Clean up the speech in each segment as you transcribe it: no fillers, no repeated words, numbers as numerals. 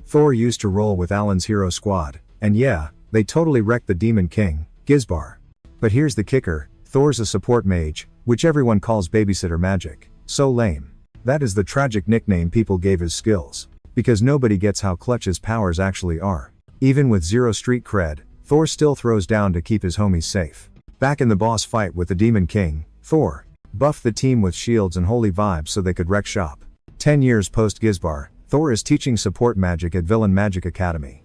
Thor used to roll with Alan's hero squad, and yeah, they totally wrecked the Demon King, Gizbar. But here's the kicker, Thor's a support mage, which everyone calls babysitter magic. So lame. That is the tragic nickname people gave his skills. Because nobody gets how clutch his powers actually are. Even with zero street cred, Thor still throws down to keep his homies safe. Back in the boss fight with the Demon King, Thor buffed the team with shields and holy vibes so they could wreck shop. 10 years post Gizbar, Thor is teaching support magic at Villain Magic Academy.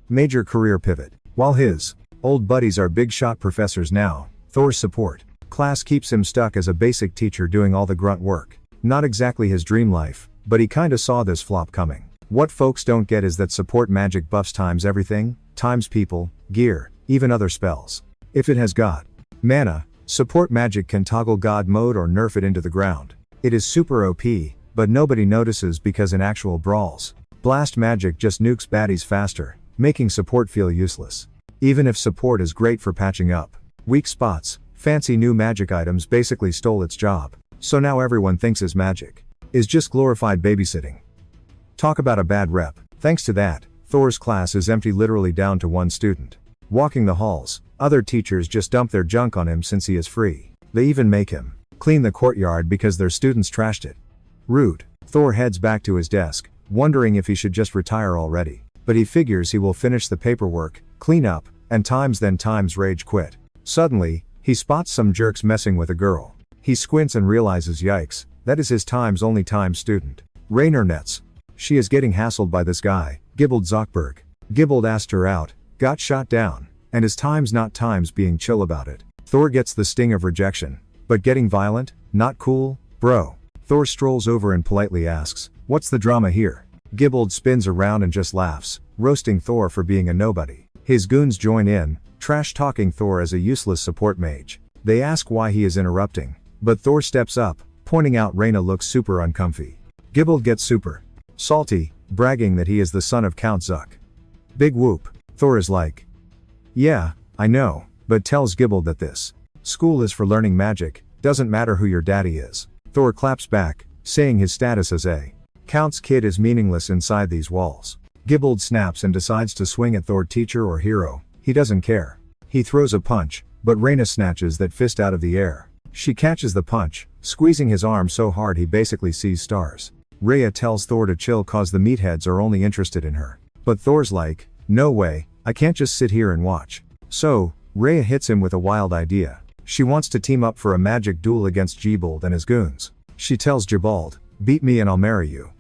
Major career pivot. While his old buddies are big shot professors now, Thor's support class keeps him stuck as a basic teacher doing all the grunt work. Not exactly his dream life, but he kinda saw this flop coming. What folks don't get is that support magic buffs times everything, times people, gear, even other spells. If it has got mana, support magic can toggle god mode or nerf it into the ground. It is super OP, but nobody notices because in actual brawls, blast magic just nukes baddies faster, making support feel useless. Even if support is great for patching up weak spots, fancy new magic items basically stole its job. So now everyone thinks his magic is just glorified babysitting. Talk about a bad rep. Thanks to that, Thor's class is empty, literally down to one student. Walking the halls, other teachers just dump their junk on him since he is free. They even make him clean the courtyard because their students trashed it. Rude. Thor heads back to his desk, wondering if he should just retire already. But he figures he will finish the paperwork, clean up, and then rage quit. Suddenly, he spots some jerks messing with a girl. He squints and realizes, yikes, that is his only student. Rainer Netz. She is getting hassled by this guy, Gibald Zockberg. Gibald asked her out, got shot down, and is not being chill about it. Thor gets the sting of rejection. But getting violent? Not cool, bro. Thor strolls over and politely asks, what's the drama here? Gibald spins around and just laughs, roasting Thor for being a nobody. His goons join in, trash-talking Thor as a useless support mage. They ask why he is interrupting, but Thor steps up, pointing out Reyna looks super uncomfy. Gibald gets super salty, bragging that he is the son of Count Zuck. Big whoop. Thor is like, yeah, I know, but tells Gibald that this school is for learning magic, doesn't matter who your daddy is. Thor claps back, saying his status as a Count's kid is meaningless inside these walls. Gibald snaps and decides to swing at Thor, teacher or hero, he doesn't care. He throws a punch, but Reyna snatches that fist out of the air. She catches the punch, squeezing his arm so hard he basically sees stars. Rhea tells Thor to chill cause the meatheads are only interested in her. But Thor's like, no way, I can't just sit here and watch. So, Rhea hits him with a wild idea. She wants to team up for a magic duel against Gibald and his goons. She tells Gibald, beat me and I'll marry you.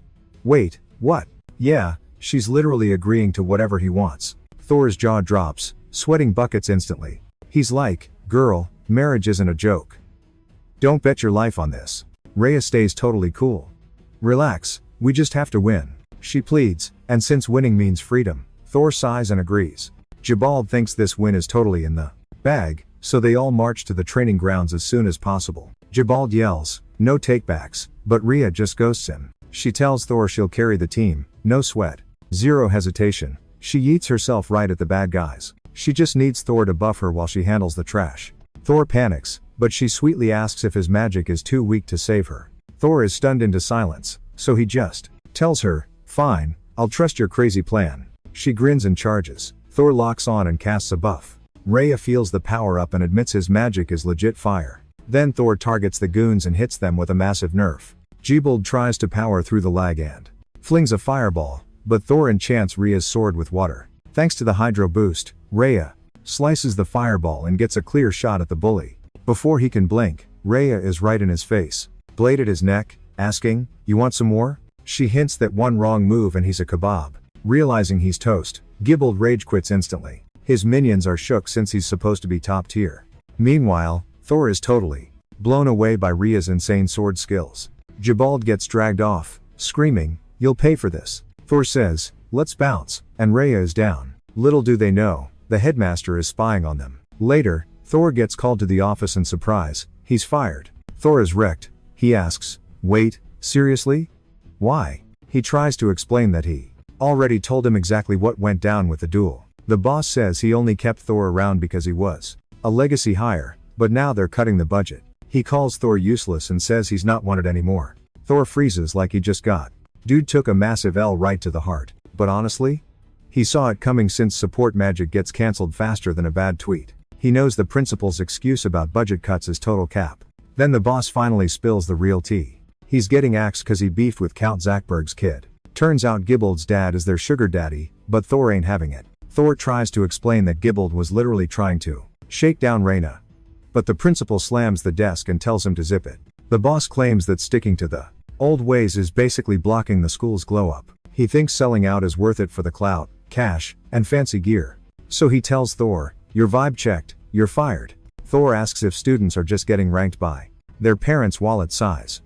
Wait, what? Yeah, she's literally agreeing to whatever he wants. Thor's jaw drops, sweating buckets instantly. He's like, girl, marriage isn't a joke. Don't bet your life on this. Rhea stays totally cool. Relax, we just have to win. She pleads, and since winning means freedom, Thor sighs and agrees. Gibald thinks this win is totally in the bag, so they all march to the training grounds as soon as possible. Gibald yells, no takebacks, but Rhea just ghosts him. She tells Thor she'll carry the team, no sweat. Zero hesitation, she yeets herself right at the bad guys. She just needs Thor to buff her while she handles the trash. Thor panics, but she sweetly asks if his magic is too weak to save her. Thor is stunned into silence, so he just tells her, fine, I'll trust your crazy plan. She grins and charges. Thor locks on and casts a buff. Rhea feels the power up and admits his magic is legit fire. Then Thor targets the goons and hits them with a massive nerf. Gibald tries to power through the lag and flings a fireball, but Thor enchants Rhea's sword with water. Thanks to the hydro boost, Rhea slices the fireball and gets a clear shot at the bully. Before he can blink, Rhea is right in his face. Blade at his neck, asking, you want some more? She hints that one wrong move and he's a kebab. Realizing he's toast, Gibald rage quits instantly. His minions are shook since he's supposed to be top tier. Meanwhile, Thor is totally blown away by Rhea's insane sword skills. Gibald gets dragged off, screaming, you'll pay for this. Thor says, let's bounce, and Rhea is down. Little do they know, the headmaster is spying on them. Later, Thor gets called to the office and surprise, he's fired. Thor is wrecked. He asks, wait, seriously? Why? He tries to explain that he already told him exactly what went down with the duel. The boss says he only kept Thor around because he was a legacy hire, but now they're cutting the budget. He calls Thor useless and says he's not wanted anymore. Thor freezes like he just got. Dude took a massive L right to the heart. But honestly? He saw it coming since support magic gets cancelled faster than a bad tweet. He knows the principal's excuse about budget cuts is total cap. Then the boss finally spills the real tea. He's getting axed cause he beefed with Count Zackberg's kid. Turns out Gibbald's dad is their sugar daddy, but Thor ain't having it. Thor tries to explain that Gibbald was literally trying to shake down Reyna. But the principal slams the desk and tells him to zip it. The boss claims that sticking to the old ways is basically blocking the school's glow up. He thinks selling out is worth it for the clout, cash, and fancy gear. So he tells Thor, "Your vibe checked, you're fired." Thor asks if students are just getting ranked by their parents' wallet size.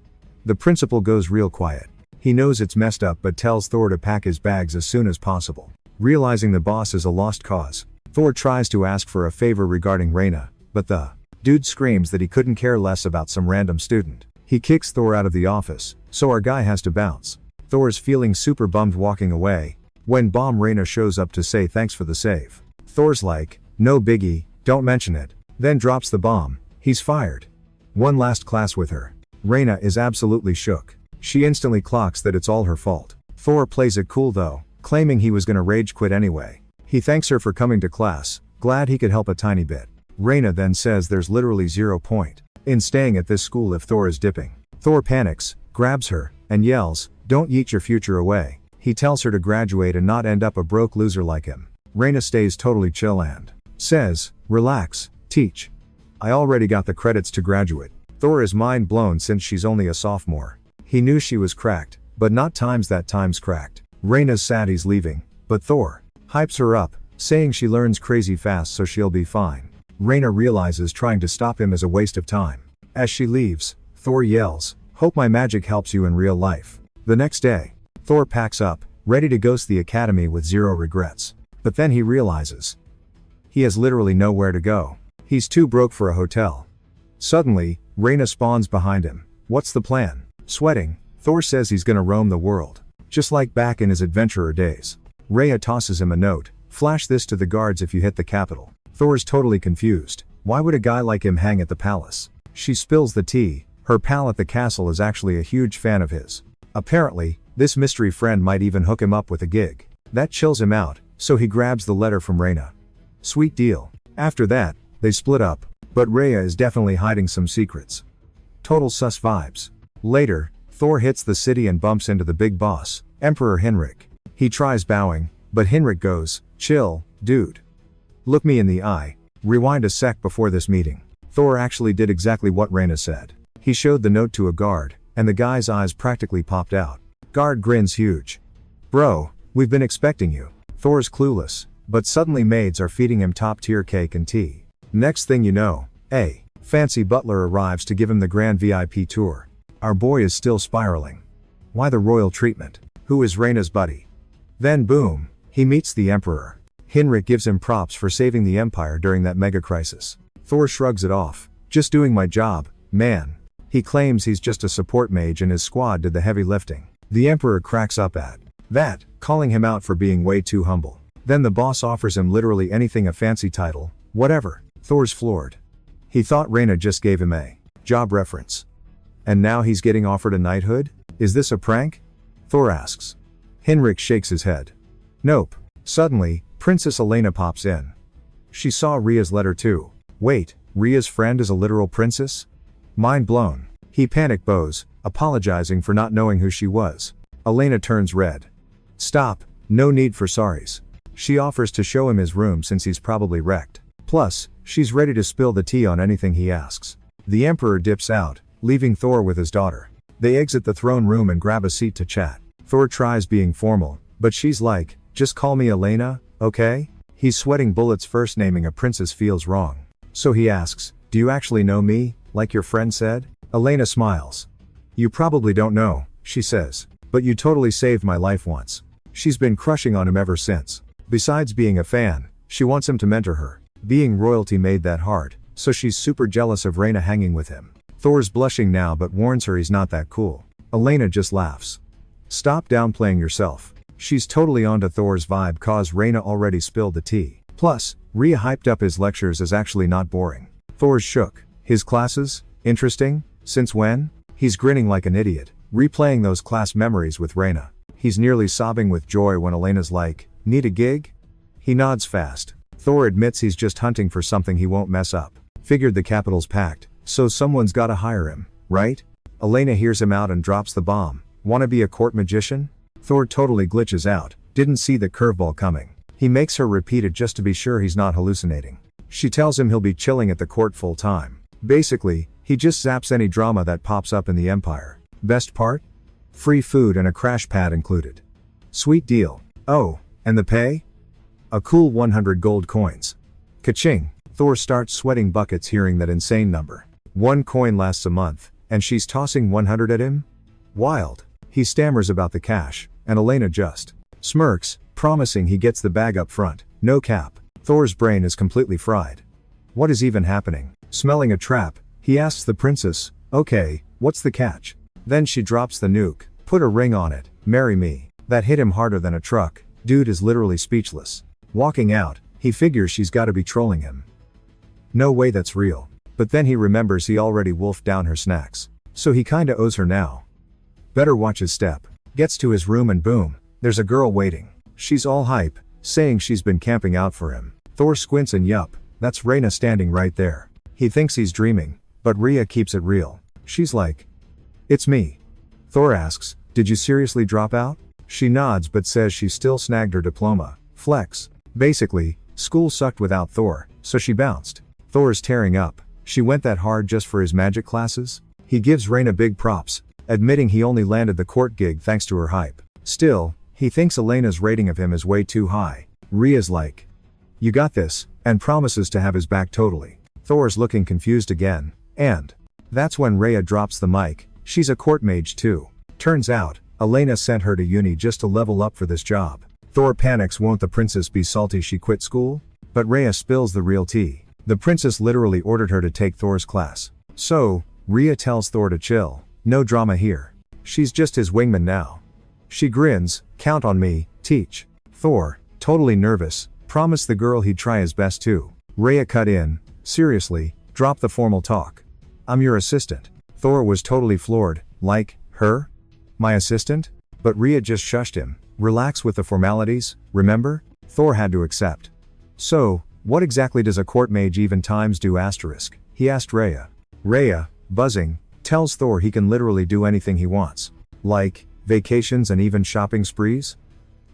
The principal goes real quiet. He knows it's messed up but tells Thor to pack his bags as soon as possible. Realizing the boss is a lost cause, Thor tries to ask for a favor regarding Reyna, but the dude screams that he couldn't care less about some random student. He kicks Thor out of the office, so our guy has to bounce. Thor's feeling super bummed walking away, when Bomb Reyna shows up to say thanks for the save. Thor's like, "No biggie, don't mention it," then drops the bomb. He's fired. One last class with her. Reyna is absolutely shook. She instantly clocks that it's all her fault. Thor plays it cool though, claiming he was gonna rage quit anyway. He thanks her for coming to class, glad he could help a tiny bit. Reyna then says there's literally 0 point in staying at this school if Thor is dipping. Thor panics, grabs her, and yells, "Don't yeet your future away." He tells her to graduate and not end up a broke loser like him. Reyna stays totally chill and says, "Relax, teach. I already got the credits to graduate." Thor is mind blown since she's only a sophomore. He knew she was cracked, but not times that time's cracked. Reyna's sad he's leaving, but Thor hypes her up, saying she learns crazy fast so she'll be fine. Reyna realizes trying to stop him is a waste of time. As she leaves, Thor yells, "Hope my magic helps you in real life." The next day, Thor packs up, ready to ghost the academy with 0 regrets. But then he realizes he has literally nowhere to go. He's too broke for a hotel. Suddenly, Reyna spawns behind him. What's the plan? Sweating, Thor says he's gonna roam the world. Just like back in his adventurer days. Rhea tosses him a note, "Flash this to the guards if you hit the capital." Thor's totally confused. Why would a guy like him hang at the palace? She spills the tea. Her pal at the castle is actually a huge fan of his. Apparently, this mystery friend might even hook him up with a gig. That chills him out, so he grabs the letter from Reyna. Sweet deal. After that, they split up, but Rhea is definitely hiding some secrets. Total sus vibes. Later, Thor hits the city and bumps into the big boss, Emperor Hinrik. He tries bowing, but Hinrik goes, "Chill, dude. Look me in the eye." Rewind a sec before this meeting. Thor actually did exactly what Reyna said. He showed the note to a guard, and the guy's eyes practically popped out. Guard grins huge. "Bro, we've been expecting you." Thor's clueless, but suddenly maids are feeding him top-tier cake and tea. Next thing you know, a fancy butler arrives to give him the grand VIP tour. Our boy is still spiraling. Why the royal treatment? Who is Reyna's buddy? Then boom, he meets the Emperor. Hinrik gives him props for saving the Empire during that mega crisis. Thor shrugs it off. "Just doing my job, man." He claims he's just a support mage and his squad did the heavy lifting. The Emperor cracks up at that, calling him out for being way too humble. Then the boss offers him literally anything, a fancy title, whatever. Thor's floored. He thought Reyna just gave him a job reference. And now he's getting offered a knighthood? Is this a prank? Thor asks. Hinrik shakes his head. Nope. Suddenly, Princess Elena pops in. She saw Rhea's letter too. Wait, Rhea's friend is a literal princess? Mind blown. He panic bows, apologizing for not knowing who she was. Elena turns red. Stop, no need for sorries. She offers to show him his room since he's probably wrecked. Plus, she's ready to spill the tea on anything he asks. The Emperor dips out, leaving Thor with his daughter. They exit the throne room and grab a seat to chat. Thor tries being formal, but she's like, just call me Elena, okay? He's sweating bullets. First naming a princess feels wrong. So he asks, do you actually know me, like your friend said? Elena smiles. You probably don't know, she says, but you totally saved my life once. She's been crushing on him ever since. Besides being a fan, she wants him to mentor her. Being royalty made that hard, so she's super jealous of Reyna hanging with him. Thor's blushing now but warns her he's not that cool. Elena just laughs. Stop downplaying yourself. She's totally onto Thor's vibe cause Reyna already spilled the tea. Plus, Rhea hyped up his lectures as actually not boring. Thor's shook. His classes? Interesting? Since when? He's grinning like an idiot, replaying those class memories with Reyna. He's nearly sobbing with joy when Elena's like, "Need a gig?" He nods fast. Thor admits he's just hunting for something he won't mess up. Figured the capital's packed, so someone's gotta hire him, right? Elena hears him out and drops the bomb. Wanna be a court magician? Thor totally glitches out, didn't see the curveball coming. He makes her repeat it just to be sure he's not hallucinating. She tells him he'll be chilling at the court full time. Basically, he just zaps any drama that pops up in the empire. Best part? Free food and a crash pad included. Sweet deal. Oh, and the pay? A cool 100 gold coins. Ka-ching. Thor starts sweating buckets hearing that insane number. 1 coin lasts a month, and she's tossing 100 at him? Wild. He stammers about the cash, and Elena just smirks, promising he gets the bag up front. No cap. Thor's brain is completely fried. What is even happening? Smelling a trap, he asks the princess, "Okay, what's the catch?" Then she drops the nuke. "Put a ring on it, marry me." That hit him harder than a truck. Dude is literally speechless. Walking out, he figures she's gotta be trolling him. No way that's real. But then he remembers he already wolfed down her snacks. So he kinda owes her now. Better watch his step. Gets to his room and boom, there's a girl waiting. She's all hype, saying she's been camping out for him. Thor squints and yup, that's Reyna standing right there. He thinks he's dreaming, but Rhea keeps it real. She's like, "It's me." Thor asks, "Did you seriously drop out?" She nods but says she still snagged her diploma. Flex. Basically, school sucked without Thor, so she bounced. Thor's tearing up. She went that hard just for his magic classes? He gives Reyna big props, admitting he only landed the court gig thanks to her hype. Still, he thinks Elena's rating of him is way too high. Rhea's like, "You got this," and promises to have his back totally. Thor's looking confused again, and that's when Rhea drops the mic. She's a court mage too. Turns out, Elena sent her to uni just to level up for this job. Thor panics, won't the princess be salty she quit school? But Rhea spills the real tea. The princess literally ordered her to take Thor's class. So, Rhea tells Thor to chill. No drama here. She's just his wingman now. She grins, "Count on me, teach." Thor, totally nervous, promised the girl he'd try his best too. Rhea cut in, "Seriously, drop the formal talk. I'm your assistant." Thor was totally floored, like, "Her? My assistant?" But Rhea just shushed him. "Relax with the formalities, remember?" Thor had to accept. "So, what exactly does a court mage even times do asterisk?" he asked Rhea. Rhea, buzzing, tells Thor he can literally do anything he wants. Like, vacations and even shopping sprees?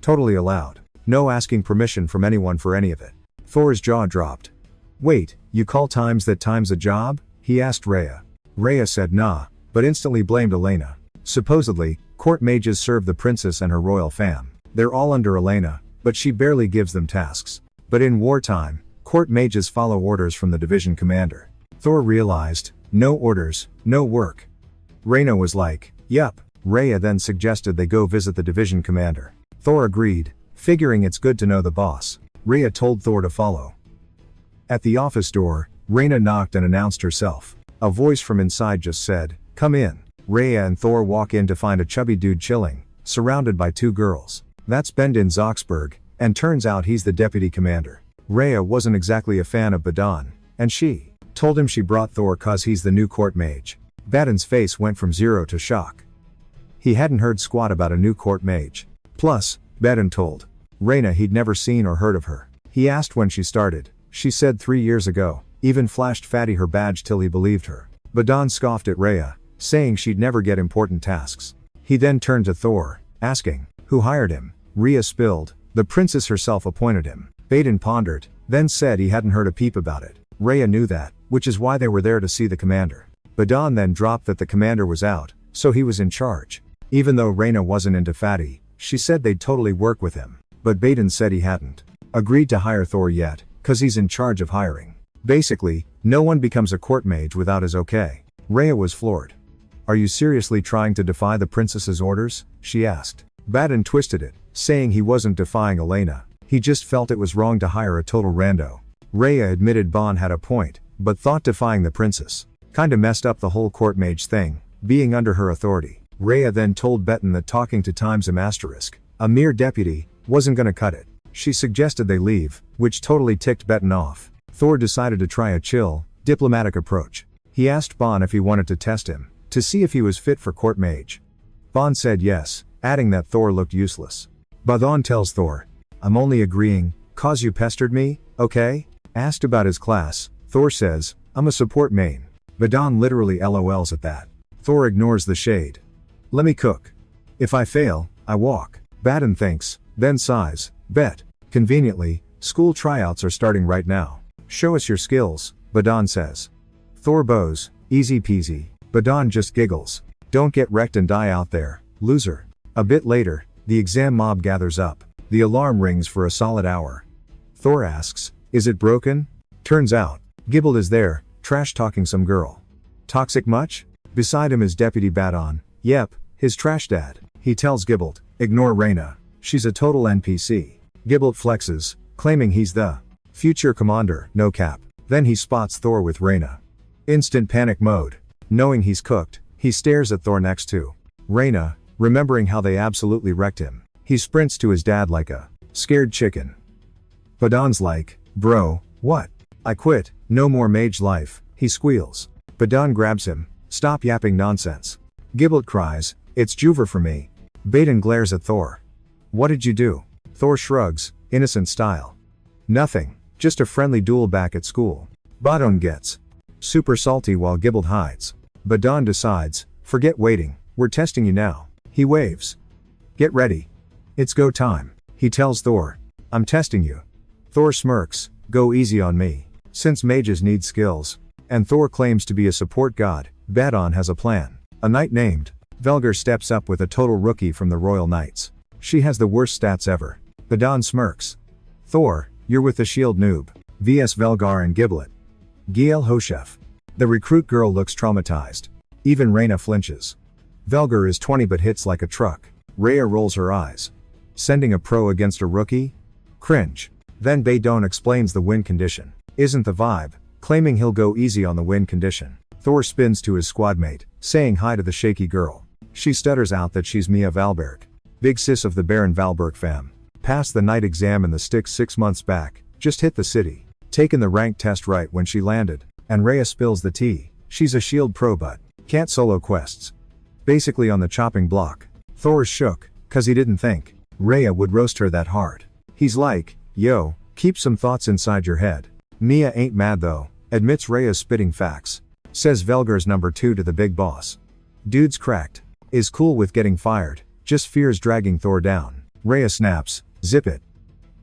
Totally allowed. No asking permission from anyone for any of it. Thor's jaw dropped. "Wait, you call times that times a job?" he asked Rhea. Rhea said nah, but instantly blamed Elena. Supposedly, court mages serve the princess and her royal fam. They're all under Elena, but she barely gives them tasks. But in wartime, court mages follow orders from the division commander. Thor realized, no orders, no work. Reyna was like, "Yup." Rhea then suggested they go visit the division commander. Thor agreed, figuring it's good to know the boss. Rhea told Thor to follow. At the office door, Reyna knocked and announced herself. A voice from inside just said, "Come in." Rhea and Thor walk in to find a chubby dude chilling, surrounded by 2 girls. That's Bendin Zoxberg, and turns out he's the deputy commander. Rhea wasn't exactly a fan of Badon, and she told him she brought Thor cause he's the new court mage. Badon's face went from 0 to shock. He hadn't heard squat about a new court mage. Plus, Badon told Reyna he'd never seen or heard of her. He asked when she started. She said 3 years ago, even flashed Fatty her badge till he believed her. Badon scoffed at Rhea, saying she'd never get important tasks. He then turned to Thor, asking, who hired him? Rhea spilled, the princess herself appointed him. Badon pondered, then said he hadn't heard a peep about it. Rhea knew that, which is why they were there to see the commander. Badon then dropped that the commander was out, so he was in charge. Even though Reyna wasn't into Fatty, she said they'd totally work with him. But Badon said he hadn't agreed to hire Thor yet, cause he's in charge of hiring. Basically, no one becomes a court mage without his okay. Rhea was floored. "Are you seriously trying to defy the princess's orders?" she asked. Badon twisted it, saying he wasn't defying Elena. He just felt it was wrong to hire a total rando. Rhea admitted Bon had a point, but thought defying the princess kinda messed up the whole court mage thing, being under her authority. Rhea then told Beton that talking to Times a mere deputy, wasn't gonna cut it. She suggested they leave, which totally ticked Beton off. Thor decided to try a chill, diplomatic approach. He asked Bon if he wanted to test him, to see if he was fit for court mage. Bon said yes, adding that Thor looked useless. Badon tells Thor, I'm only agreeing, cause you pestered me, okay? Asked about his class, Thor says, I'm a support main. Badon literally LOLs at that. Thor ignores the shade. Let me cook. If I fail, I walk. Badon thinks, then sighs, bet. Conveniently, school tryouts are starting right now. Show us your skills, Badon says. Thor bows, easy peasy. Badon just giggles. Don't get wrecked and die out there, loser. A bit later, the exam mob gathers up. The alarm rings for a solid hour. Thor asks, is it broken? Turns out, Gibbold is there, trash-talking some girl. Toxic much? Beside him is Deputy Badon, yep, his trash dad. He tells Gibbold, ignore Reyna. She's a total NPC. Gibbold flexes, claiming he's the future commander, no cap. Then he spots Thor with Reyna. Instant panic mode. Knowing he's cooked, he stares at Thor next to Reyna, remembering how they absolutely wrecked him. He sprints to his dad like a scared chicken. Badon's like, bro, what? I quit, no more mage life, he squeals. Badon grabs him, stop yapping nonsense. Gibbold cries, it's Juver for me. Badon glares at Thor. What did you do? Thor shrugs, innocent style. Nothing, just a friendly duel back at school. Badon gets super salty while Gibbold hides. Badon decides, forget waiting, we're testing you now. He waves. Get ready. It's go time. He tells Thor, I'm testing you. Thor smirks, go easy on me. Since mages need skills, and Thor claims to be a support god, Badon has a plan. A knight named Velgar steps up with a total rookie from the Royal Knights. She has the worst stats ever. Badon smirks. Thor, you're with the shield noob. vs Velgar and Giblet. Giel Hoshef. The recruit girl looks traumatized. Even Reyna flinches. Velgar is 20 but hits like a truck. Rhea rolls her eyes. Sending a pro against a rookie? Cringe. Then Badon explains the win condition. Isn't the vibe, claiming he'll go easy on the win condition. Thor spins to his squadmate, saying hi to the shaky girl. She stutters out that she's Mia Valberg. Big sis of the Baron Valberg fam. Passed the night exam in the sticks 6 months back, just hit the city. Taken the rank test right when she landed, and Rhea spills the tea. She's a shield pro but can't solo quests. Basically on the chopping block. Thor's shook, cause he didn't think Rhea would roast her that hard. He's like, yo, keep some thoughts inside your head. Mia ain't mad though, admits Rhea's spitting facts. Says Velgar's number 2 to the big boss. Dude's cracked. Is cool with getting fired, just fears dragging Thor down. Rhea snaps, zip it.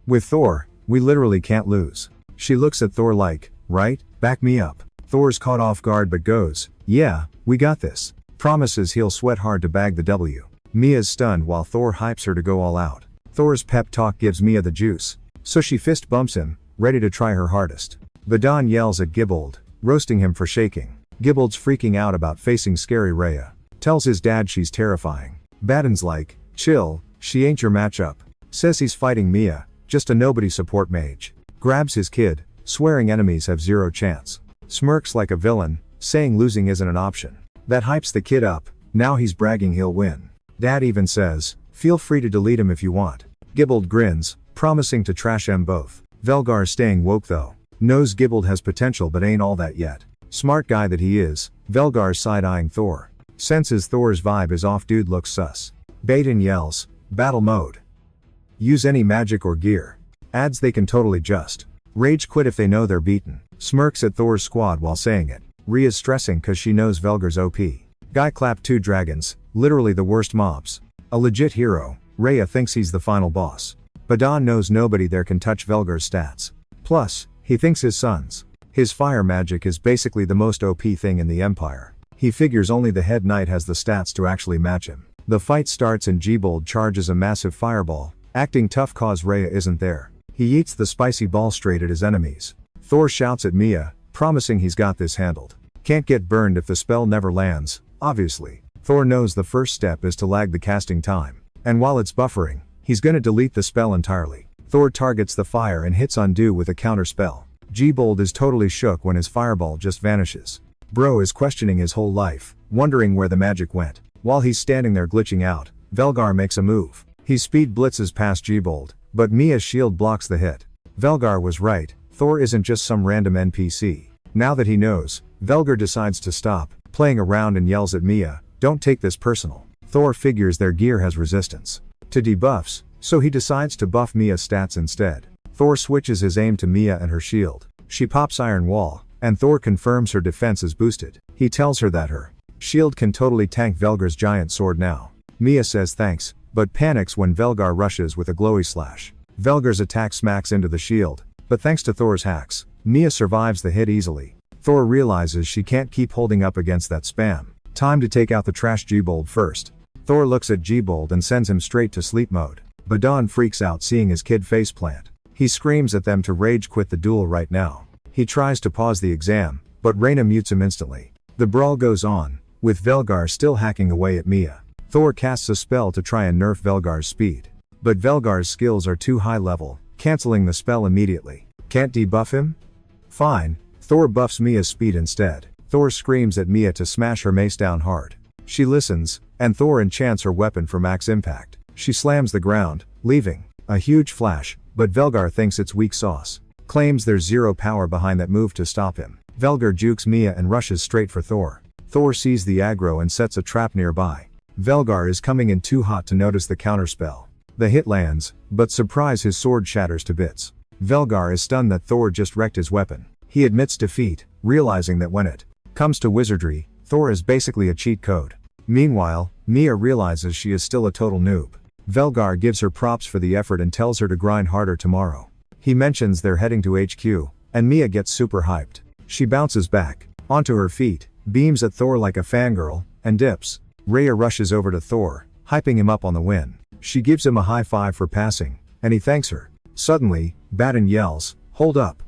With Thor, we literally can't lose. She looks at Thor like, right, back me up. Thor's caught off guard but goes, yeah, we got this. Promises he'll sweat hard to bag the W. Mia's stunned while Thor hypes her to go all out. Thor's pep talk gives Mia the juice, so she fist bumps him, ready to try her hardest. Badon yells at Gibbold, roasting him for shaking. Gibbold's freaking out about facing scary Rhea. Tells his dad she's terrifying. Badon's like, chill, she ain't your matchup. Says he's fighting Mia, just a nobody support mage. Grabs his kid, swearing enemies have zero chance. Smirks like a villain, saying losing isn't an option. That hypes the kid up, now he's bragging he'll win. Dad even says, feel free to delete him if you want. Gibbold grins, promising to trash them both. Velgar staying woke though. Knows Gibbold has potential but ain't all that yet. Smart guy that he is, Velgar's side-eyeing Thor. Senses Thor's vibe is off, dude looks sus. Badon yells, battle mode. Use any magic or gear. Adds they can totally just rage quit if they know they're beaten. Smirks at Thor's squad while saying it. Rhea's stressing cause she knows Velgar's OP. Guy clapped 2 dragons, literally the worst mobs. A legit hero, Rhea thinks he's the final boss. Badon knows nobody there can touch Velgar's stats. Plus, he thinks his sons. His fire magic is basically the most OP thing in the Empire. He figures only the head knight has the stats to actually match him. The fight starts and Gibbold charges a massive fireball, acting tough cause Rhea isn't there. He eats the spicy ball straight at his enemies. Thor shouts at Mia, promising he's got this handled. Can't get burned if the spell never lands, obviously. Thor knows the first step is to lag the casting time. And while it's buffering, he's gonna delete the spell entirely. Thor targets the fire and hits undo with a counter spell. Gibbold is totally shook when his fireball just vanishes. Bro is questioning his whole life, wondering where the magic went. While he's standing there glitching out, Velgar makes a move. He speed blitzes past Gibbold, but Mia's shield blocks the hit. Velgar was right, Thor isn't just some random NPC. Now that he knows, Velgar decides to stop playing around and yells at Mia, don't take this personal. Thor figures their gear has resistance to debuffs, so he decides to buff Mia's stats instead. Thor switches his aim to Mia and her shield. She pops Iron Wall, and Thor confirms her defense is boosted. He tells her that her shield can totally tank Velgar's giant sword now. Mia says thanks, but panics when Velgar rushes with a glowy slash. Velgar's attack smacks into the shield, but thanks to Thor's hacks, Mia survives the hit easily. Thor realizes she can't keep holding up against that spam. Time to take out the trash G-Bold first. Thor looks at G-Bold and sends him straight to sleep mode. Badon freaks out seeing his kid faceplant. He screams at them to rage quit the duel right now. He tries to pause the exam, but Reyna mutes him instantly. The brawl goes on, with Velgar still hacking away at Mia. Thor casts a spell to try and nerf Velgar's speed. But Velgar's skills are too high level, cancelling the spell immediately. Can't debuff him? Fine, Thor buffs Mia's speed instead. Thor screams at Mia to smash her mace down hard. She listens, and Thor enchants her weapon for max impact. She slams the ground, leaving a huge flash, but Velgar thinks it's weak sauce. Claims there's zero power behind that move to stop him. Velgar jukes Mia and rushes straight for Thor. Thor sees the aggro and sets a trap nearby. Velgar is coming in too hot to notice the counterspell. The hit lands, but surprise his sword shatters to bits. Velgar is stunned that Thor just wrecked his weapon. He admits defeat, realizing that when it comes to wizardry, Thor is basically a cheat code. Meanwhile, Mia realizes she is still a total noob. Velgar gives her props for the effort and tells her to grind harder tomorrow. He mentions they're heading to HQ, and Mia gets super hyped. She bounces back, onto her feet, beams at Thor like a fangirl, and dips. Rhea rushes over to Thor, hyping him up on the win. She gives him a high five for passing, and he thanks her. Suddenly, Badon yells, "Hold up.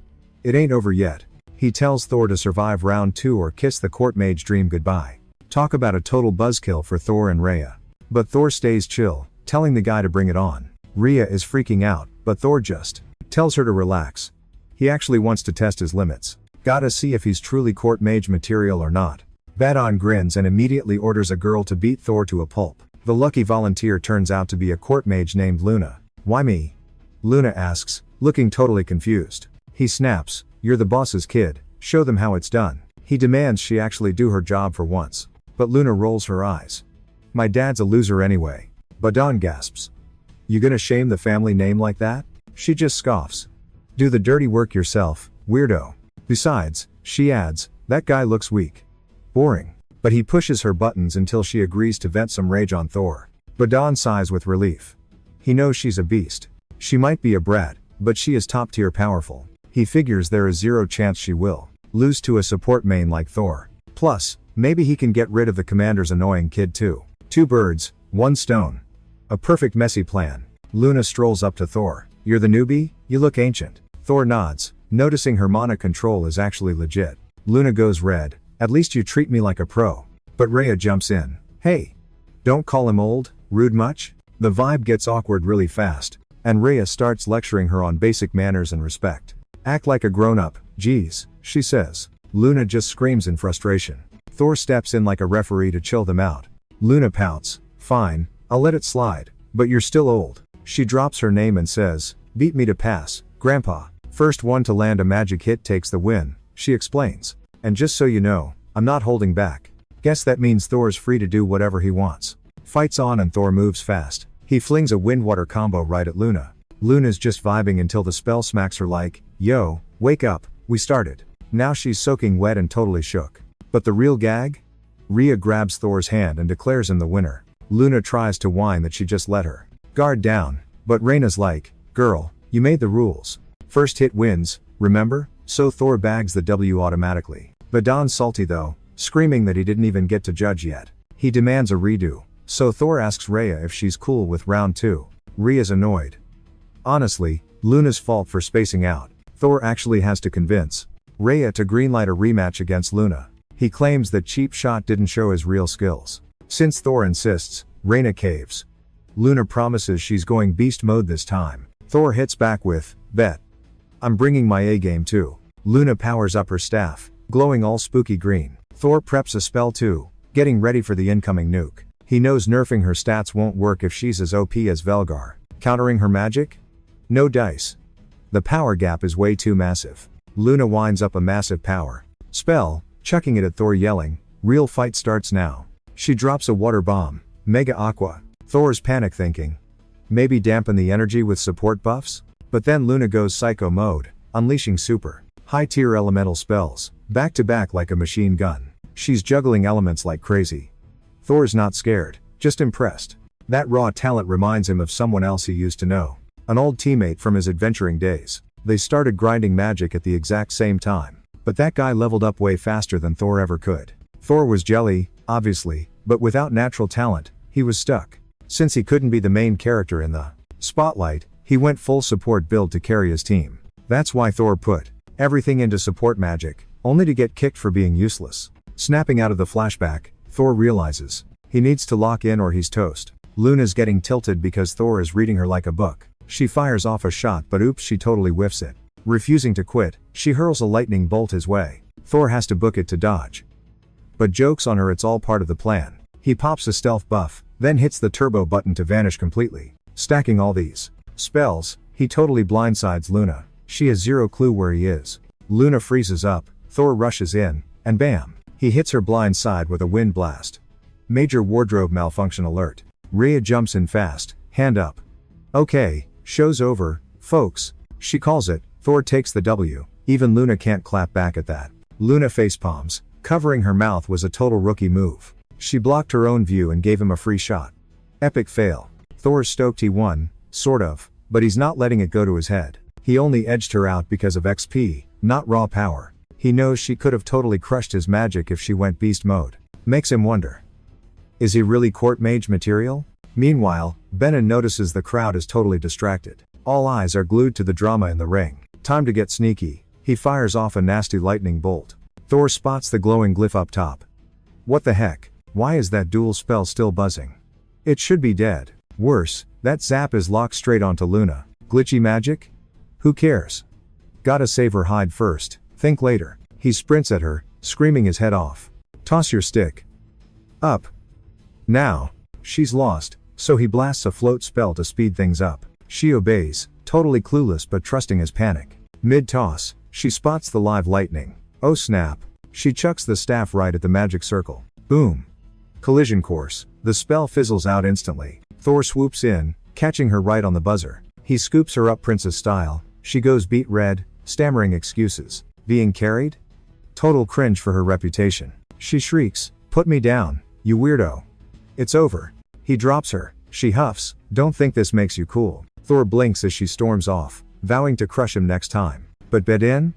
It ain't over yet." He tells Thor to survive round 2 or kiss the court mage dream goodbye. Talk about a total buzzkill for Thor and Rhea. But Thor stays chill, telling the guy to bring it on. Rhea is freaking out, but Thor just tells her to relax. He actually wants to test his limits. Gotta see if he's truly court mage material or not. Badon grins and immediately orders a girl to beat Thor to a pulp. The lucky volunteer turns out to be a court mage named Luna. "Why me?" Luna asks, looking totally confused. He snaps, "You're the boss's kid, show them how it's done." He demands she actually do her job for once. But Luna rolls her eyes. "My dad's a loser anyway." Badon gasps. "You gonna shame the family name like that?" She just scoffs. "Do the dirty work yourself, weirdo." Besides, she adds, "That guy looks weak. Boring." But he pushes her buttons until she agrees to vent some rage on Thor. Badon sighs with relief. He knows she's a beast. She might be a brat, but she is top tier powerful. He figures there is zero chance she will lose to a support main like Thor. Plus, maybe he can get rid of the commander's annoying kid too. 2 birds, 1 stone. A perfect messy plan. Luna strolls up to Thor. "You're the newbie? You look ancient." Thor nods, noticing her mana control is actually legit. Luna goes red. "At least you treat me like a pro." But Rhea jumps in. "Hey! Don't call him old, rude much?" The vibe gets awkward really fast, and Rhea starts lecturing her on basic manners and respect. "Act like a grown-up, geez," she says. Luna just screams in frustration. Thor steps in like a referee to chill them out. Luna pouts. "Fine, I'll let it slide, but you're still old." She drops her name and says, "Beat me to pass, Grandpa. First one to land a magic hit takes the win," she explains. "And just so you know, I'm not holding back." Guess that means Thor's free to do whatever he wants. Fight's on and Thor moves fast. He flings a wind-water combo right at Luna. Luna's just vibing until the spell smacks her like, "Yo, wake up, we started." Now she's soaking wet and totally shook. But the real gag? Rhea grabs Thor's hand and declares him the winner. Luna tries to whine that she just let her guard down, but Reyna's like, "Girl, you made the rules. First hit wins, remember?" So Thor bags the W automatically. Badon's salty though, screaming that he didn't even get to judge yet. He demands a redo, so Thor asks Rhea if she's cool with round 2. Rhea's annoyed. Honestly, Luna's fault for spacing out. Thor actually has to convince Rhea to greenlight a rematch against Luna. He claims that Cheap Shot didn't show his real skills. Since Thor insists, Reyna caves. Luna promises she's going beast mode this time. Thor hits back with, "Bet. I'm bringing my A game too." Luna powers up her staff, glowing all spooky green. Thor preps a spell too, getting ready for the incoming nuke. He knows nerfing her stats won't work if she's as OP as Velgar. Countering her magic? No dice. The power gap is way too massive. Luna winds up a massive power spell, chucking it at Thor yelling, "Real fight starts now." She drops a water bomb, Mega Aqua. Thor's panic thinking. Maybe dampen the energy with support buffs? But then Luna goes psycho mode, unleashing super high tier elemental spells, back to back like a machine gun. She's juggling elements like crazy. Thor's not scared, just impressed. That raw talent reminds him of someone else he used to know. An old teammate from his adventuring days. They started grinding magic at the exact same time. But that guy leveled up way faster than Thor ever could. Thor was jelly, obviously, but without natural talent, he was stuck. Since he couldn't be the main character in the spotlight, he went full support build to carry his team. That's why Thor put everything into support magic, only to get kicked for being useless. Snapping out of the flashback, Thor realizes he needs to lock in or he's toast. Luna's getting tilted because Thor is reading her like a book. She fires off a shot but oops, she totally whiffs it. Refusing to quit, she hurls a lightning bolt his way. Thor has to book it to dodge. But joke's on her, it's all part of the plan. He pops a stealth buff, then hits the turbo button to vanish completely. Stacking all these spells, he totally blindsides Luna. She has zero clue where he is. Luna freezes up, Thor rushes in, and bam! He hits her blind side with a wind blast. Major wardrobe malfunction alert. Rhea jumps in fast, hand up. Okay, show's over, folks, she calls it. Thor takes the W. Even Luna can't clap back at that. Luna facepalms. Covering her mouth was a total rookie move. She blocked her own view and gave him a free shot. Epic fail. Thor's stoked he won, sort of, but he's not letting it go to his head. He only edged her out because of XP, not raw power. He knows she could have totally crushed his magic if she went beast mode. Makes him wonder. Is he really court mage material? Meanwhile, Benon notices the crowd is totally distracted. All eyes are glued to the drama in the ring. Time to get sneaky. He fires off a nasty lightning bolt. Thor spots the glowing glyph up top. What the heck? Why is that dual spell still buzzing? It should be dead. Worse, that zap is locked straight onto Luna. Glitchy magic? Who cares? Gotta save her hide first, think later. He sprints at her, screaming his head off. Toss your stick. Up. Now. She's lost, so he blasts a float spell to speed things up. She obeys, totally clueless but trusting his panic. Mid-toss, she spots the live lightning. Oh snap. She chucks the staff right at the magic circle. Boom. Collision course. The spell fizzles out instantly. Thor swoops in, catching her right on the buzzer. He scoops her up princess style. She goes beet red, stammering excuses. Being carried? Total cringe for her reputation. She shrieks, "Put me down, you weirdo." It's over. He drops her. She huffs, "Don't think this makes you cool." Thor blinks as she storms off, vowing to crush him next time. But bet in?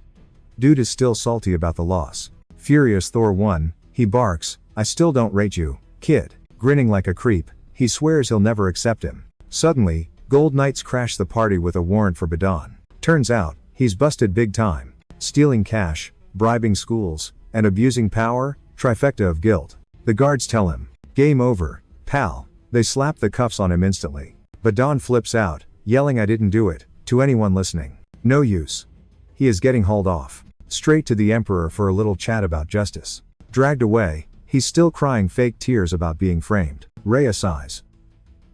Dude is still salty about the loss. Furious Thor won, he barks, "I still don't rate you, kid." Grinning like a creep, he swears he'll never accept him. Suddenly, Gold Knights crash the party with a warrant for Badon. Turns out, he's busted big time. Stealing cash, bribing schools, and abusing power, trifecta of guilt. The guards tell him, "Game over, pal." They slap the cuffs on him instantly. Badon flips out, yelling "I didn't do it," to anyone listening. No use. He is getting hauled off. Straight to the Emperor for a little chat about justice. Dragged away, he's still crying fake tears about being framed. Rhea sighs.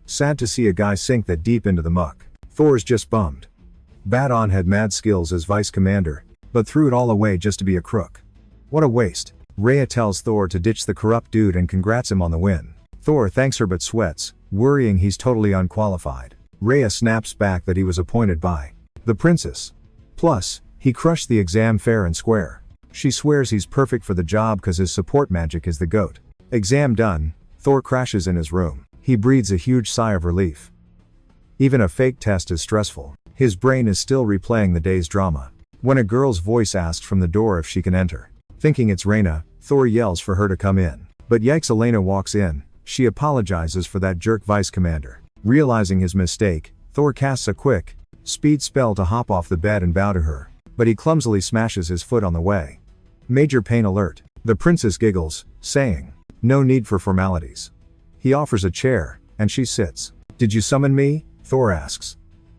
Sad to see a guy sink that deep into the muck. Thor's just bummed. Badon had mad skills as vice commander, but threw it all away just to be a crook. What a waste. Rhea tells Thor to ditch the corrupt dude and congrats him on the win. Thor thanks her but sweats, worrying he's totally unqualified. Rhea snaps back that he was appointed by the princess. Plus, he crushed the exam fair and square. She swears he's perfect for the job cause his support magic is the GOAT. Exam done, Thor crashes in his room. He breathes a huge sigh of relief. Even a fake test is stressful. His brain is still replaying the day's drama. When a girl's voice asks from the door if she can enter. Thinking it's Reyna, Thor yells for her to come in. But yikes, Elena walks in. She apologizes for that jerk vice commander. Realizing his mistake, Thor casts a quick speed spell to hop off the bed and bow to her. But he clumsily smashes his foot on the way. Major pain alert. The princess giggles, saying, "No need for formalities." He offers a chair, and she sits. "Did you summon me?" Thor asks.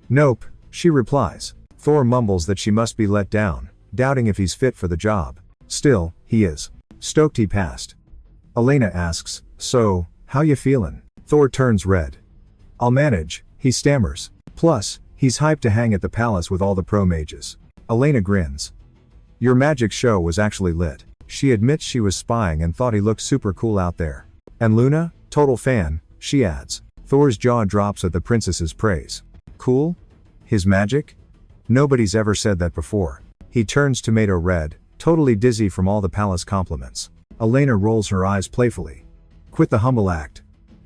"Nope," she replies. Thor mumbles that she must be let down, doubting if he's fit for the job. Still, he is. Stoked he passed. Elena asks, "So, how you feelin'?" Thor turns red. "I'll manage," he stammers. Plus, he's hyped to hang at the palace with all the pro mages. Elena grins. "Your magic show was actually lit." She admits she was spying and thought he looked super cool out there. And Luna, total fan, she adds. Thor's jaw drops at the princess's praise. Cool? His magic? Nobody's ever said that before. He turns tomato red, totally dizzy from all the palace compliments. Elena rolls her eyes playfully. Quit the humble act.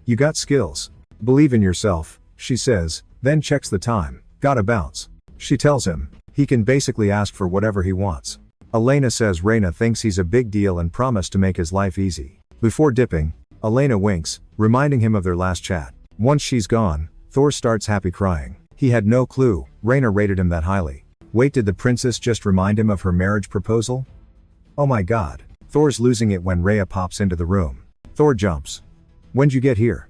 You got skills. Believe in yourself, she says, then checks the time. Gotta bounce. She tells him, he can basically ask for whatever he wants. Elena says Reyna thinks he's a big deal and promised to make his life easy. Before dipping, Elena winks, reminding him of their last chat. Once she's gone, Thor starts happy crying. He had no clue Reyna rated him that highly. Wait, did the princess just remind him of her marriage proposal? Oh my god. Thor's losing it when Rhea pops into the room. Thor jumps. When'd you get here?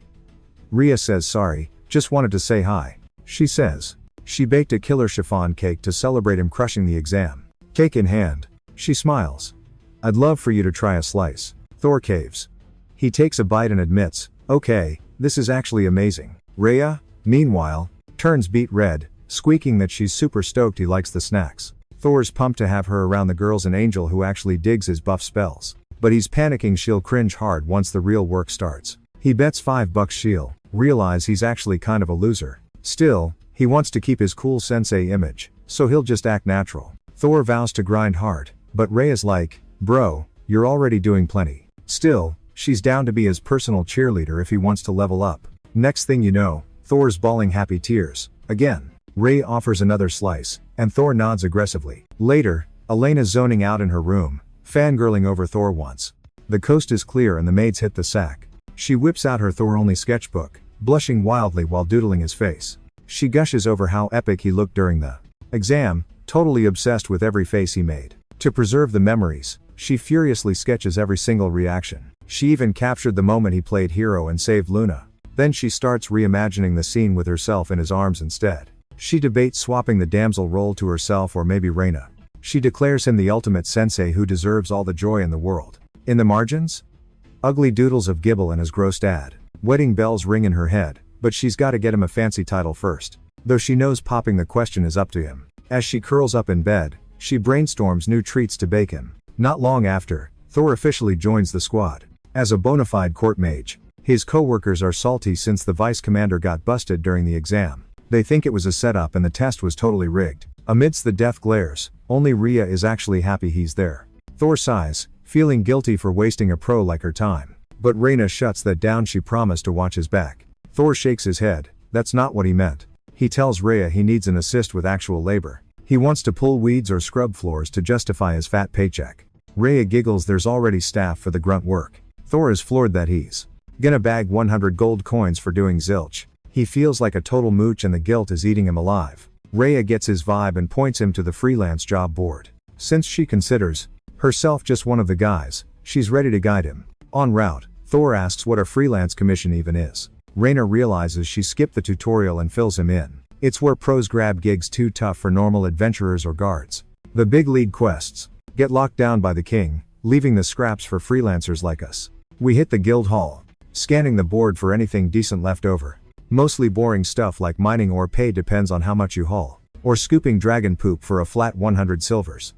Rhea says sorry, just wanted to say hi. She says. She baked a killer chiffon cake to celebrate him crushing the exam. Cake in hand. She smiles. I'd love for you to try a slice. Thor caves. He takes a bite and admits, okay, this is actually amazing. Rhea, meanwhile, turns beet red, squeaking that she's super stoked he likes the snacks. Thor's pumped to have her around the girl's an angel who actually digs his buff spells. But he's panicking she'll cringe hard once the real work starts. He bets $5 she'll realize he's actually kind of a loser. Still, he wants to keep his cool sensei image, so he'll just act natural. Thor vows to grind hard, but Rhea's like, bro, you're already doing plenty. Still, she's down to be his personal cheerleader if he wants to level up. Next thing you know, Thor's bawling happy tears. Again. Rhea offers another slice, and Thor nods aggressively. Later, Elena's zoning out in her room, fangirling over Thor once. The coast is clear and the maids hit the sack. She whips out her Thor-only sketchbook, blushing wildly while doodling his face. She gushes over how epic he looked during the exam, totally obsessed with every face he made. To preserve the memories, she furiously sketches every single reaction. She even captured the moment he played hero and saved Luna. Then she starts reimagining the scene with herself in his arms instead. She debates swapping the damsel role to herself or maybe Reyna. She declares him the ultimate sensei who deserves all the joy in the world. In the margins? Ugly doodles of Gibble and his gross dad. Wedding bells ring in her head, but she's gotta get him a fancy title first. Though she knows popping the question is up to him. As she curls up in bed, she brainstorms new treats to bake him. Not long after, Thor officially joins the squad. As a bona fide court mage, his co-workers are salty since the vice commander got busted during the exam. They think it was a setup and the test was totally rigged. Amidst the death glares, only Rhea is actually happy he's there. Thor sighs, feeling guilty for wasting a pro like her time. But Reyna shuts that down, she promised to watch his back. Thor shakes his head, that's not what he meant. He tells Rhea he needs an assist with actual labor. He wants to pull weeds or scrub floors to justify his fat paycheck. Rhea giggles, there's already staff for the grunt work. Thor is floored that he's gonna bag 100 gold coins for doing zilch. He feels like a total mooch and the guilt is eating him alive. Rhea gets his vibe and points him to the freelance job board. Since she considers herself just one of the guys, she's ready to guide him. En route, Thor asks what a freelance commission even is. Reyna realizes she skipped the tutorial and fills him in. It's where pros grab gigs too tough for normal adventurers or guards. The big league quests get locked down by the king, leaving the scraps for freelancers like us. We hit the guild hall, scanning the board for anything decent left over. Mostly boring stuff like mining or pay depends on how much you haul. Or scooping dragon poop for a flat 100 silvers.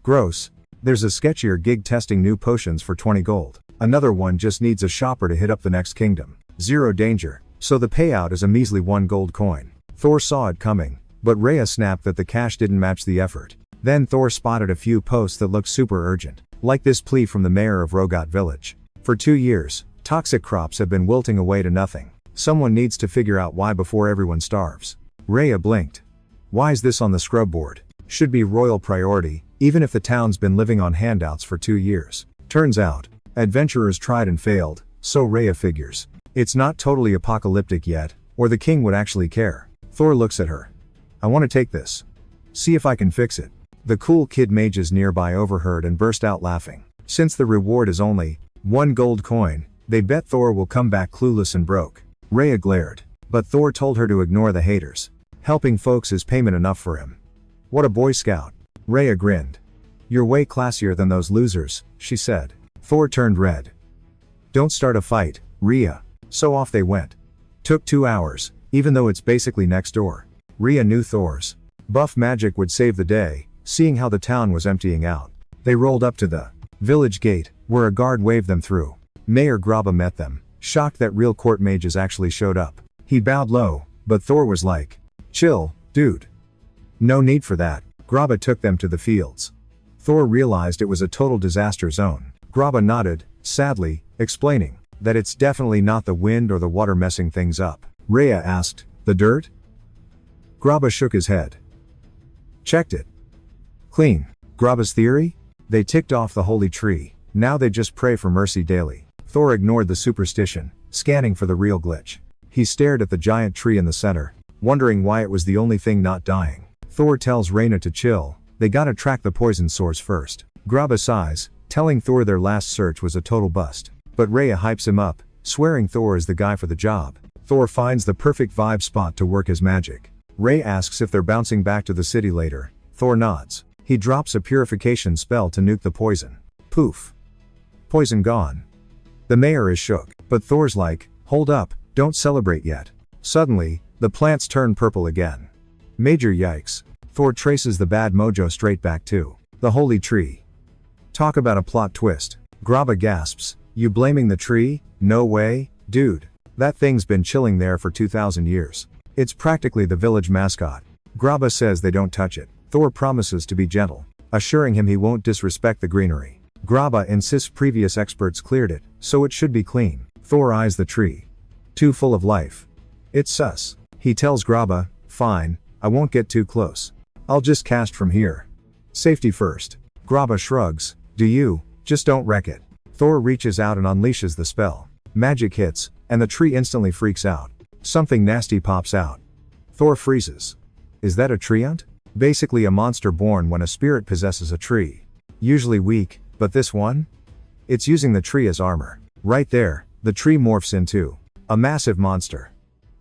Gross. There's a sketchier gig testing new potions for 20 gold. Another one just needs a shopper to hit up the next kingdom. Zero danger, so the payout is a measly 1 gold coin. Thor saw it coming, but Rhea snapped that the cash didn't match the effort. Then Thor spotted a few posts that looked super urgent. Like this plea from the mayor of Rogot village. For 2 years, toxic crops have been wilting away to nothing. Someone needs to figure out why before everyone starves. Rhea blinked. Why is this on the scrub board? Should be royal priority, even if the town's been living on handouts for 2 years. Turns out, adventurers tried and failed, so Rhea figures. It's not totally apocalyptic yet, or the king would actually care. Thor looks at her. I want to take this. See if I can fix it. The cool kid mages nearby overheard and burst out laughing. Since the reward is only 1 gold coin, they bet Thor will come back clueless and broke. Rhea glared, but Thor told her to ignore the haters. Helping folks is payment enough for him. What a Boy Scout. Rhea grinned. You're way classier than those losers, she said. Thor turned red. Don't start a fight, Rhea. So off they went. Took 2 hours, even though it's basically next door. Rhea knew Thor's buff magic would save the day, seeing how the town was emptying out. They rolled up to the village gate, where a guard waved them through. Mayor Graba met them. shocked that real court mages actually showed up. He bowed low, but Thor was like, "Chill, dude. No need for that." Graba took them to the fields. Thor realized it was a total disaster zone. Graba nodded, sadly, explaining that it's definitely not the wind or the water messing things up. Rhea asked, "The dirt?" Graba shook his head. "Checked it. Clean." Graba's theory? They ticked off the holy tree, now they just pray for mercy daily. Thor ignored the superstition, scanning for the real glitch. He stared at the giant tree in the center, wondering why it was the only thing not dying. Thor tells Reyna to chill, they gotta track the poison source first. Graba sighs, telling Thor their last search was a total bust. But Rhea hypes him up, swearing Thor is the guy for the job. Thor finds the perfect vibe spot to work his magic. Rey asks if they're bouncing back to the city later. Thor nods. He drops a purification spell to nuke the poison. Poof. Poison gone. The mayor is shook, but Thor's like, "Hold up, don't celebrate yet." Suddenly, the plants turn purple again. Major yikes. Thor traces the bad mojo straight back to the holy tree. Talk about a plot twist. Graba gasps, "You blaming the tree? No way, dude. That thing's been chilling there for 2,000 years. It's practically the village mascot." Graba says they don't touch it. Thor promises to be gentle, assuring him he won't disrespect the greenery. Graba insists previous experts cleared it, so it should be clean. Thor eyes the tree. Too full of life. It's sus. He tells Graba, "Fine, I won't get too close. I'll just cast from here. Safety first." Graba shrugs, "Do you? Just don't wreck it." Thor reaches out and unleashes the spell. Magic hits, and the tree instantly freaks out. Something nasty pops out. Thor freezes. Is that a treant? Basically a monster born when a spirit possesses a tree. Usually weak, but this one? It's using the tree as armor. Right there, the tree morphs into a massive monster.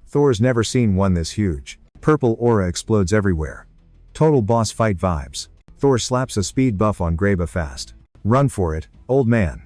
Thor's never seen one this huge. Purple aura explodes everywhere. Total boss fight vibes. Thor slaps a speed buff on Graba fast. "Run for it, old man.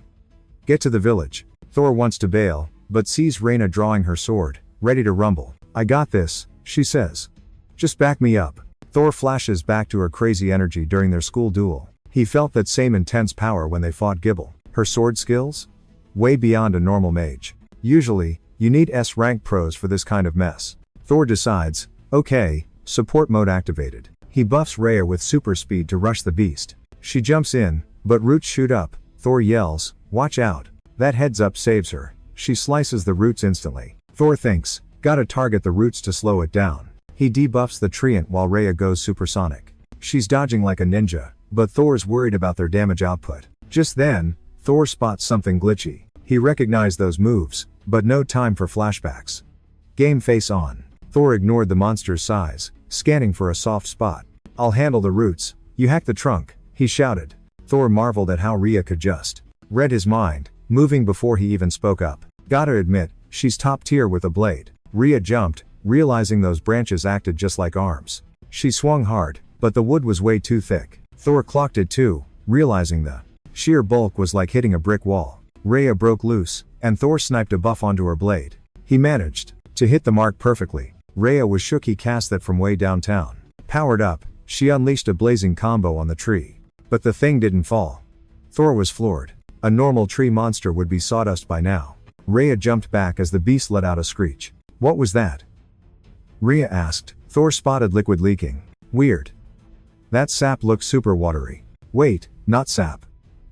Get to the village." Thor wants to bail, but sees Reyna drawing her sword, ready to rumble. "I got this," she says. "Just back me up." Thor flashes back to her crazy energy during their school duel. He felt that same intense power when they fought Gibble. Her sword skills? Way beyond a normal mage. Usually, you need S-rank pros for this kind of mess. Thor decides, okay, support mode activated. He buffs Rhea with super speed to rush the beast. She jumps in, but roots shoot up. Thor yells, "Watch out." That heads up saves her. She slices the roots instantly. Thor thinks, gotta target the roots to slow it down. He debuffs the treant while Rhea goes supersonic. She's dodging like a ninja, but Thor's worried about their damage output. Just then, Thor spots something glitchy. He recognized those moves, but no time for flashbacks. Game face on. Thor ignored the monster's size, scanning for a soft spot. "I'll handle the roots, you hack the trunk," he shouted. Thor marveled at how Rhea could just read his mind, moving before he even spoke up. "Gotta admit, she's top tier with a blade." Rhea jumped, realizing those branches acted just like arms. She swung hard, but the wood was way too thick. Thor clocked it too, realizing the sheer bulk was like hitting a brick wall. Rhea broke loose, and Thor sniped a buff onto her blade. He managed to hit the mark perfectly. Rhea was shook. He cast that from way downtown. Powered up, she unleashed a blazing combo on the tree. But the thing didn't fall. Thor was floored. A normal tree monster would be sawdust by now. Rhea jumped back as the beast let out a screech. "What was that?" Rhea asked. Thor spotted liquid leaking. "Weird. That sap looked super watery." "Wait, not sap.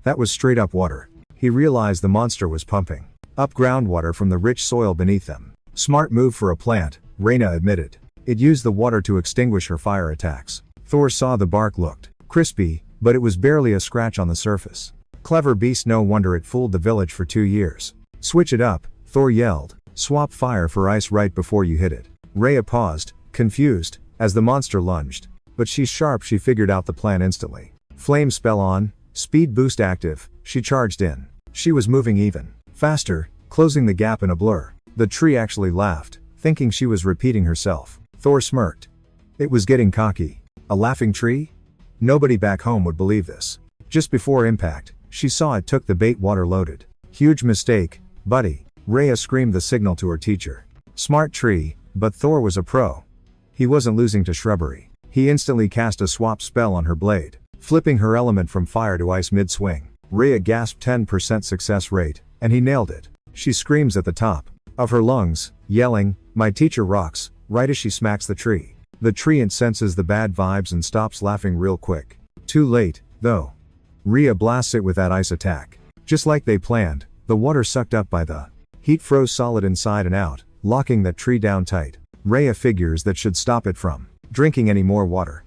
That was straight up water." He realized the monster was pumping up groundwater from the rich soil beneath them. "Smart move for a plant," Reyna admitted. It used the water to extinguish her fire attacks. Thor saw the bark looked crispy, but it was barely a scratch on the surface. Clever beast, no wonder it fooled the village for 2 years. "Switch it up," Thor yelled. "Swap fire for ice right before you hit it." Rhea paused, confused, as the monster lunged. But she's sharp. She figured out the plan instantly. Flame spell on, speed boost active, she charged in. She was moving even faster, closing the gap in a blur. The tree actually laughed, thinking she was repeating herself. Thor smirked. It was getting cocky. A laughing tree? Nobody back home would believe this. Just before impact, she saw it took the bait water loaded. "Huge mistake, buddy." Rhea screamed the signal to her teacher. Smart tree, but Thor was a pro. He wasn't losing to shrubbery. He instantly cast a swap spell on her blade, flipping her element from fire to ice mid-swing. Rhea gasped 10% success rate, and he nailed it. She screams at the top of her lungs, yelling, "My teacher rocks," right as she smacks the tree. The tree senses the bad vibes and stops laughing real quick. Too late, though. Rhea blasts it with that ice attack. Just like they planned, the water sucked up by the heat froze solid inside and out, locking that tree down tight. Rhea figures that should stop it from drinking any more water.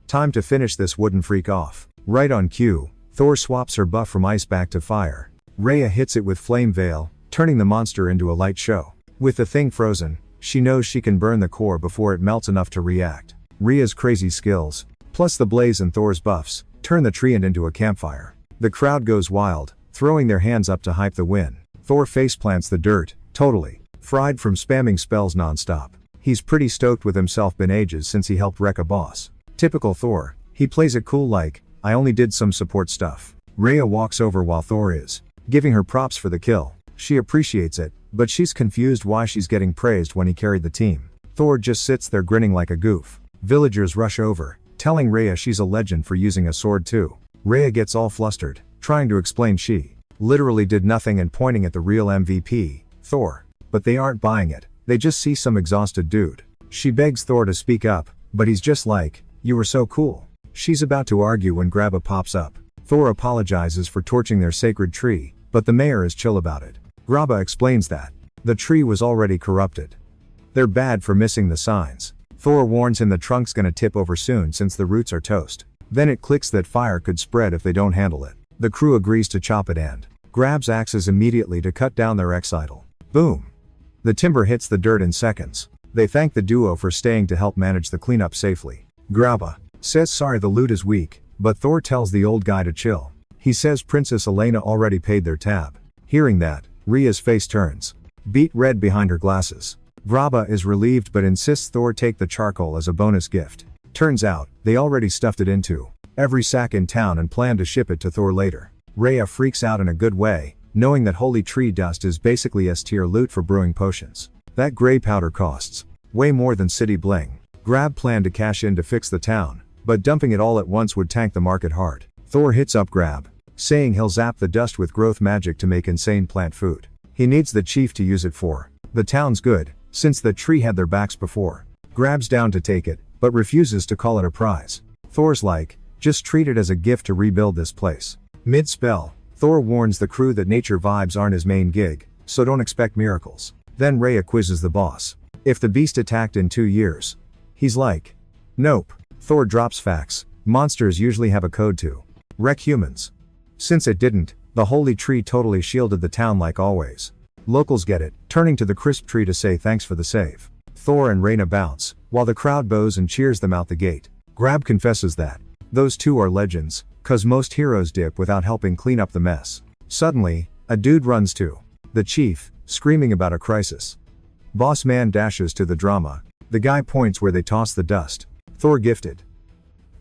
Time to finish this wooden freak off. Right on cue, Thor swaps her buff from ice back to fire. Rhea hits it with Flame Veil, turning the monster into a light show. With the thing frozen, she knows she can burn the core before it melts enough to react. Rhea's crazy skills, plus the blaze and Thor's buffs, turn the tree into a campfire. The crowd goes wild, throwing their hands up to hype the win. Thor faceplants the dirt, totally fried from spamming spells non-stop. He's pretty stoked with himself, been ages since he helped wreck a boss. Typical Thor, he plays it cool like, I only did some support stuff. Rhea walks over while Thor is giving her props for the kill. She appreciates it, but she's confused why she's getting praised when he carried the team. Thor just sits there grinning like a goof. Villagers rush over, telling Rhea she's a legend for using a sword too. Rhea gets all flustered, trying to explain she literally did nothing and pointing at the real MVP, Thor. But they aren't buying it, they just see some exhausted dude. She begs Thor to speak up, but he's just like, "You were so cool." She's about to argue when Grabba pops up. Thor apologizes for torching their sacred tree, but the mayor is chill about it. Grabba explains that the tree was already corrupted. They're bad for missing the signs. Thor warns him the trunk's gonna tip over soon since the roots are toast. Then it clicks that fire could spread if they don't handle it. The crew agrees to chop it and grabs axes immediately to cut down their ex-idol. Boom! The timber hits the dirt in seconds. They thank the duo for staying to help manage the cleanup safely. Grabba says sorry the loot is weak, but Thor tells the old guy to chill. He says Princess Elena already paid their tab. Hearing that, Rhea's face turns beet red behind her glasses. Grabba is relieved but insists Thor take the charcoal as a bonus gift. Turns out, they already stuffed it into every sack in town and plan to ship it to Thor later. Rhea freaks out in a good way, knowing that holy tree dust is basically S-tier loot for brewing potions. That gray powder costs way more than city bling. Grab planned to cash in to fix the town, but dumping it all at once would tank the market hard. Thor hits up Grab, saying he'll zap the dust with growth magic to make insane plant food. He needs the chief to use it for the town's good, since the tree had their backs before. Grab's down to take it, but refuses to call it a prize. Thor's like, just treat it as a gift to rebuild this place. Mid-spell, Thor warns the crew that nature vibes aren't his main gig, so don't expect miracles. Then Rhea quizzes the boss. If the beast attacked in 2 years. He's like, nope. Thor drops facts. Monsters usually have a code to wreck humans. Since it didn't, the holy tree totally shielded the town like always. Locals get it, turning to the crisp tree to say thanks for the save. Thor and Reyna bounce, while the crowd bows and cheers them out the gate. Grab confesses that those two are legends, cause most heroes dip without helping clean up the mess. Suddenly, a dude runs to the chief, screaming about a crisis. Boss man dashes to the drama. The guy points where they toss the dust. Thor gifted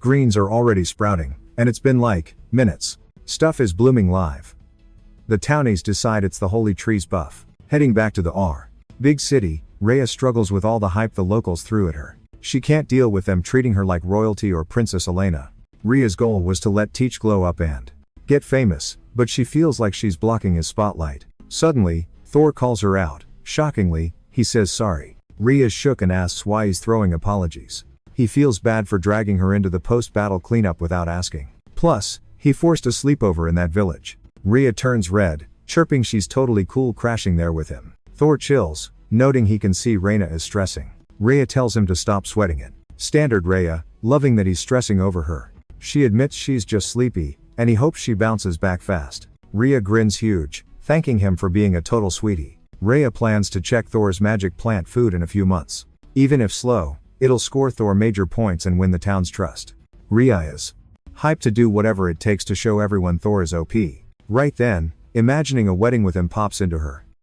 greens are already sprouting, and it's been like minutes. Stuff is blooming live. The townies decide it's the holy tree's buff. Heading back to the big city, Rhea struggles with all the hype the locals threw at her. She can't deal with them treating her like royalty or Princess Elena. Rhea's goal was to let Teach glow up and get famous, but she feels like she's blocking his spotlight. Suddenly, Thor calls her out. Shockingly, he says sorry. Rhea's shook and asks why he's throwing apologies. He feels bad for dragging her into the post-battle cleanup without asking. Plus, he forced a sleepover in that village. Rhea turns red, chirping she's totally cool crashing there with him. Thor chills, noting he can see Reyna is stressing. Rhea tells him to stop sweating it. Standard Rhea, loving that he's stressing over her. She admits she's just sleepy, and he hopes she bounces back fast. Rhea grins huge, thanking him for being a total sweetie. Rhea plans to check Thor's magic plant food in a few months. Even if slow, it'll score Thor major points and win the town's trust. Rhea is hyped to do whatever it takes to show everyone Thor is OP. Right then, imagining a wedding with him pops into her